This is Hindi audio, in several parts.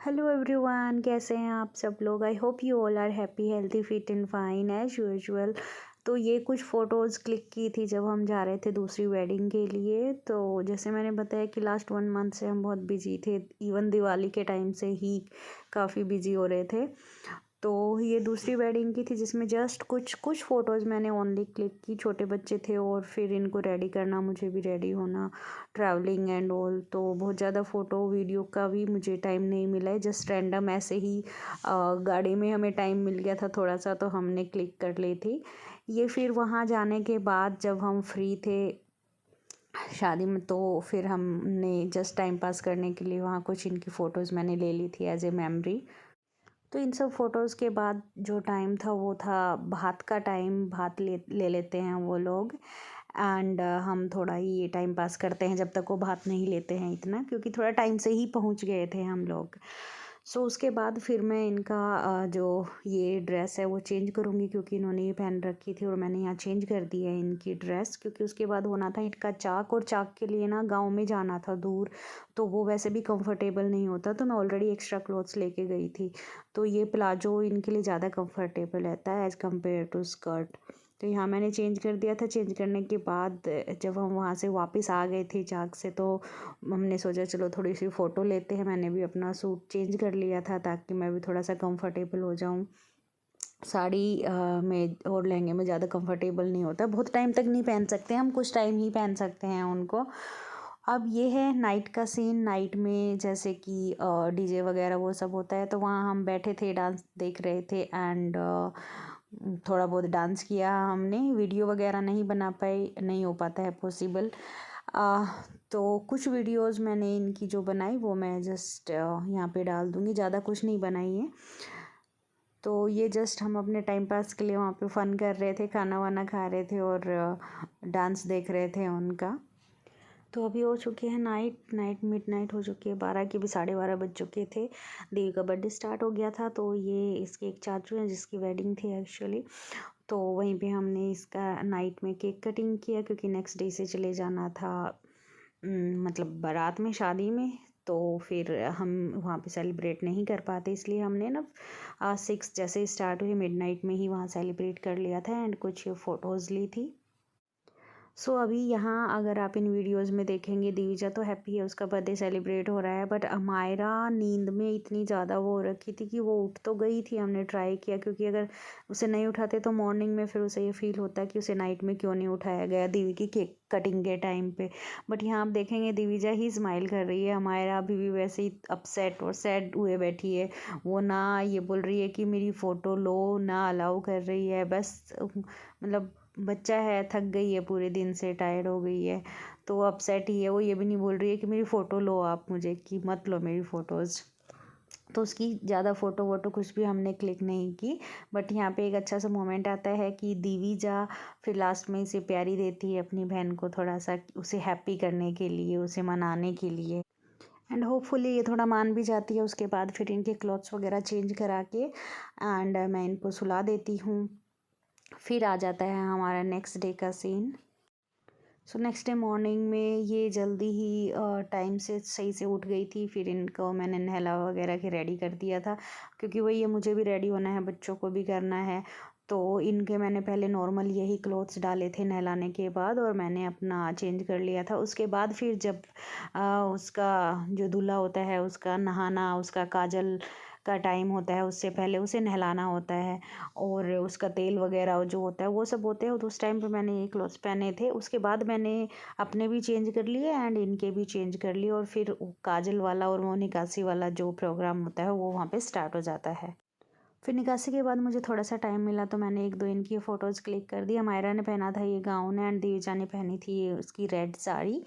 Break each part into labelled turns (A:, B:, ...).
A: हेलो एवरीवन, कैसे हैं आप सब लोग। I hope you all are happy healthy fit and fine as usual. तो ये कुछ फ़ोटोज़ क्लिक की थी जब हम जा रहे थे दूसरी वेडिंग के लिए। तो जैसे मैंने बताया कि लास्ट 1 मंथ से हम बहुत बिजी थे, इवन दिवाली के टाइम से ही काफ़ी बिजी हो रहे थे। तो ये दूसरी वेडिंग की थी जिसमें जस्ट कुछ फ़ोटोज़ मैंने ओनली क्लिक की। छोटे बच्चे थे और फिर इनको रेडी करना, मुझे भी रेडी होना, ट्रैवलिंग एंड ऑल। तो बहुत ज़्यादा फ़ोटो वीडियो का भी मुझे टाइम नहीं मिला है। जस्ट रैंडम ऐसे ही गाड़ी में हमें टाइम मिल गया था थोड़ा सा, तो हमने क्लिक कर ली थी ये। फिर वहाँ जाने के बाद जब हम फ्री थे शादी में, तो फिर हमने जस्ट टाइम पास करने के लिए वहाँ कुछ इनकी फ़ोटोज़ मैंने ले ली थी एज ए मेमोरी। तो इन सब फ़ोटोज़ के बाद जो टाइम था वो था भात का टाइम। भात ले लेते हैं वो लोग एंड हम थोड़ा ही ये टाइम पास करते हैं जब तक वो भात नहीं लेते हैं इतना, क्योंकि थोड़ा टाइम से ही पहुंच गए थे हम लोग। सो उसके बाद फिर मैं इनका जो ये ड्रेस है वो चेंज करूँगी, क्योंकि इन्होंने ये पहन रखी थी और मैंने यहाँ चेंज कर दी है इनकी ड्रेस, क्योंकि उसके बाद होना था इनका चाक। और चाक के लिए ना गाँव में जाना था दूर, तो वो वैसे भी कंफर्टेबल नहीं होता, तो मैं ऑलरेडी एक्स्ट्रा क्लोथ्स लेके गई थी। तो ये प्लाजो इनके लिए ज़्यादा कंफर्टेबल रहता है एज़ कम्पेयर टू स्कर्ट। तो यहाँ मैंने चेंज कर दिया था। चेंज करने के बाद जब हम वहाँ से वापस आ गए थे चाक से, तो हमने सोचा चलो थोड़ी सी फ़ोटो लेते हैं। मैंने भी अपना सूट चेंज कर लिया था ताकि मैं भी थोड़ा सा कंफर्टेबल हो जाऊँ। साड़ी में और लहंगे में ज़्यादा कंफर्टेबल नहीं होता, बहुत टाइम तक नहीं पहन सकते हम, कुछ टाइम ही पहन सकते हैं उनको। अब ये है नाइट का सीन। नाइट में जैसे कि डीजे वगैरह वो सब होता है, तो वहाँ हम बैठे थे, डांस देख रहे थे एंड थोड़ा बहुत डांस किया हमने। वीडियो वगैरह नहीं बना पाए, नहीं हो पाता है पॉसिबल। तो कुछ वीडियोस मैंने इनकी जो बनाई वो मैं जस्ट यहाँ पे डाल दूँगी, ज़्यादा कुछ नहीं बनाई है। तो ये जस्ट हम अपने टाइम पास के लिए वहाँ पे फ़न कर रहे थे, खाना वाना खा रहे थे और डांस देख रहे थे उनका। तो अभी हो चुके हैं मिडनाइट हो चुकी है, 12 के भी 12:30 बज चुके थे। देवी का बर्थडे स्टार्ट हो गया था। तो ये इसके एक चाचू हैं जिसकी वेडिंग थी एक्चुअली, तो वहीं पे हमने इसका नाइट में केक कटिंग किया, क्योंकि नेक्स्ट डे से चले जाना था मतलब बारात में, शादी में। तो फिर हम वहाँ पे सेलिब्रेट नहीं कर पाते, इसलिए हमने ना 6 जैसे स्टार्ट हुई मिडनाइट में ही वहाँ सेलिब्रेट कर लिया था एंड कुछ फ़ोटोज़ ली थी। सो अभी यहाँ अगर आप इन वीडियोस में देखेंगे, दिविजा तो हैप्पी है, उसका बर्थडे सेलिब्रेट हो रहा है, बट अमायरा नींद में इतनी ज़्यादा वो हो रखी थी कि वो उठ तो गई थी। हमने ट्राई किया, क्योंकि अगर उसे नहीं उठाते तो मॉर्निंग में फिर उसे ये फील होता है कि उसे नाइट में क्यों नहीं उठाया गया दीवी की केक कटिंग के टाइम पे। बट यहाँ आप देखेंगे दिविजा ही स्माइल कर रही है, अमायरा अभी भी वैसे ही अपसेट और सैड हुए बैठी है। वो ना ये बोल रही है कि मेरी फ़ोटो लो, ना अलाउ कर रही है, बस मतलब बच्चा है, थक गई है, पूरे दिन से टायर्ड हो गई है, तो अपसेट ही है। वो ये भी नहीं बोल रही है कि मेरी फ़ोटो लो आप, मुझे कि मत लो मेरी फ़ोटोज़। तो उसकी ज़्यादा फ़ोटो वोटो कुछ भी हमने क्लिक नहीं की। बट यहाँ पे एक अच्छा सा मोमेंट आता है कि दिविजा फिर लास्ट में इसे प्यारी देती है अपनी बहन को, थोड़ा सा उसे हैप्पी करने के लिए, उसे मनाने के लिए। एंड होपफुली ये थोड़ा मान भी जाती है। उसके बाद फिर इनके क्लॉथ्स वगैरह चेंज करा के एंड मैं इनको सुला देती हूँ। फिर आ जाता है हमारा नेक्स्ट डे का सीन। सो नेक्स्ट डे मॉर्निंग में ये जल्दी ही टाइम से सही से उठ गई थी। फिर इनको मैंने नहला वगैरह के रेडी कर दिया था, क्योंकि वही है, मुझे भी रेडी होना है, बच्चों को भी करना है। तो इनके मैंने पहले नॉर्मल यही क्लोथ्स डाले थे नहलाने के बाद, और मैंने अपना चेंज कर लिया था। उसके बाद फिर जब उसका जो दूल्हा होता है उसका नहाना, उसका काजल का टाइम होता है, उससे पहले उसे नहलाना होता है और उसका तेल वगैरह जो होता है वो सब होते हैं। तो उस टाइम पे मैंने ये क्लॉथ्स पहने थे। उसके बाद मैंने अपने भी चेंज कर लिए एंड इनके भी चेंज कर लिए, और फिर काजल वाला और वो निकासी वाला जो प्रोग्राम होता है वो वहाँ पे स्टार्ट हो जाता है। फिर निकासी के बाद मुझे थोड़ा सा टाइम मिला, तो मैंने 1-2 इनकी फ़ोटोज़ क्लिक कर दी। मायरा ने पहना था ये गाउन एंड देवजा ने पहनी थी ये उसकी रेड साड़ी।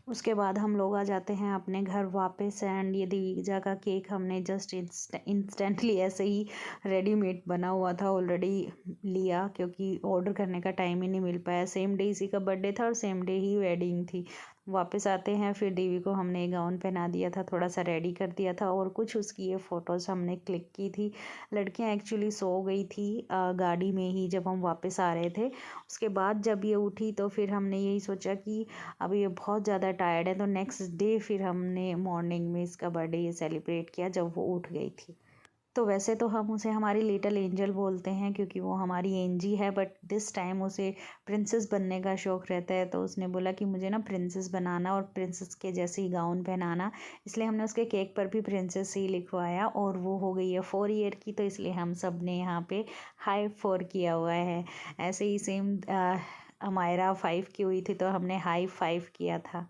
A: उसके बाद हम लोग आ जाते हैं अपने घर वापस एंड ये दिवीजा का केक हमने जस्ट इंस्टेंटली ऐसे ही रेडीमेड बना हुआ था ऑलरेडी लिया, क्योंकि ऑर्डर करने का टाइम ही नहीं मिल पाया। सेम डे इसी का बर्थडे था और सेम डे ही वेडिंग थी। वापस आते हैं, फिर देवी को हमने गाउन पहना दिया था, थोड़ा सा रेडी कर दिया था और कुछ उसकी ये फ़ोटोज़ हमने क्लिक की थी। लड़कियां एक्चुअली सो गई थी गाड़ी में ही जब हम वापस आ रहे थे। उसके बाद जब ये उठी तो फिर हमने यही सोचा कि अब ये बहुत ज़्यादा टायर्ड है, तो नेक्स्ट डे फिर हमने मॉर्निंग में इसका बर्थडे ये सेलिब्रेट किया जब वो उठ गई थी। तो वैसे तो हम उसे हमारी लिटिल एंजल बोलते हैं क्योंकि वो हमारी एंजी है, बट दिस टाइम उसे प्रिंसेस बनने का शौक़ रहता है, तो उसने बोला कि मुझे ना प्रिंसेस बनाना और प्रिंसेस के जैसे ही गाउन पहनाना। इसलिए हमने उसके केक पर भी प्रिंसेस ही लिखवाया और वो हो गई है 4 ईयर की, तो इसलिए हम सब ने यहाँ पे हाई 4 किया हुआ है। ऐसे ही सेम अमायरा 5 की हुई थी तो हमने हाई 5 किया था।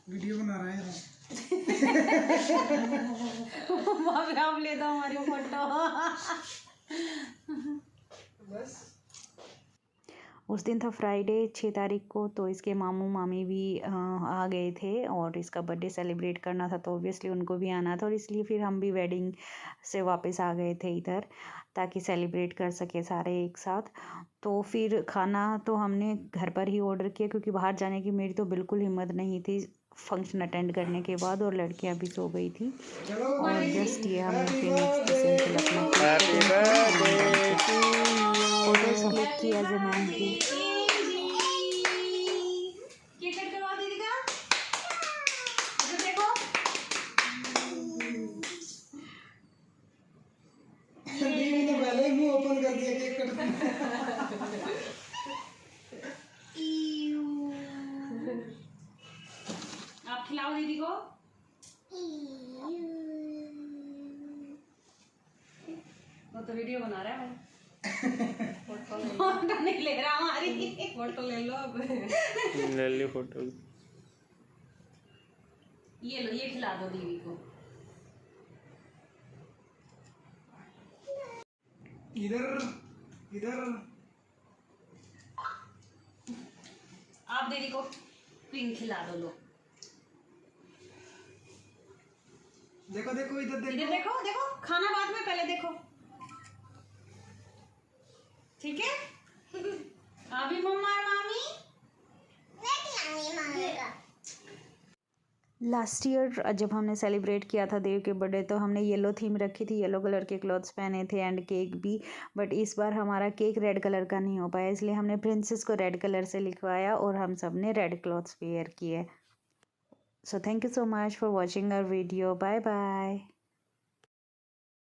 B: वीडियो बना रहा है
A: आप ले दो हमारी फोटो।
B: बस
A: उस दिन था फ्राइडे 6 तारीख को, तो इसके मामू मामी भी आ गए थे और इसका बर्थडे सेलिब्रेट करना था, तो ऑब्वियसली उनको भी आना था और इसलिए फिर हम भी वेडिंग से वापस आ गए थे इधर ताकि सेलिब्रेट कर सके सारे एक साथ। तो फिर खाना तो हमने घर पर ही ऑर्डर किया क्योंकि बाहर जाने की मेरी तो बिल्कुल हिम्मत नहीं थी फंक्शन अटेंड करने के बाद, और लड़कियां भी सो गई थी। और जस्ट ये हमने फिर नेक्स्ट सिंपल अपना फोटोज क्लिक किया जमान की।
B: दीदी ने पहले ही मुंह ओपन कर दिया केक कट
A: आप खिलाओ दीदी को। वो तो वीडियो बना रहा है। फोटो नहीं ले रहा हमारी। फोटो ले लो अब।
C: ले ली फोटो।
A: ये लो, ये खिला दो दीदी को।
B: इधर इधर
A: आप दीदी को पिंक खिला दो। लो
B: देखो देखो इधर देखो।
A: इधर देखो, देखो खाना बाद में, पहले देखो, ठीक है। अभी मम्मा और मामी लास्ट ईयर जब हमने सेलिब्रेट किया था देव के बर्थडे तो हमने येलो थीम रखी थी, येलो कलर के क्लॉथ्स पहने थे एंड केक भी, बट इस बार हमारा केक रेड कलर का नहीं हो पाया, इसलिए हमने प्रिंसेस को रेड कलर से लिखवाया और हम सब ने रेड क्लॉथ्स वेयर किए। So thank you so much for watching our video. Bye bye.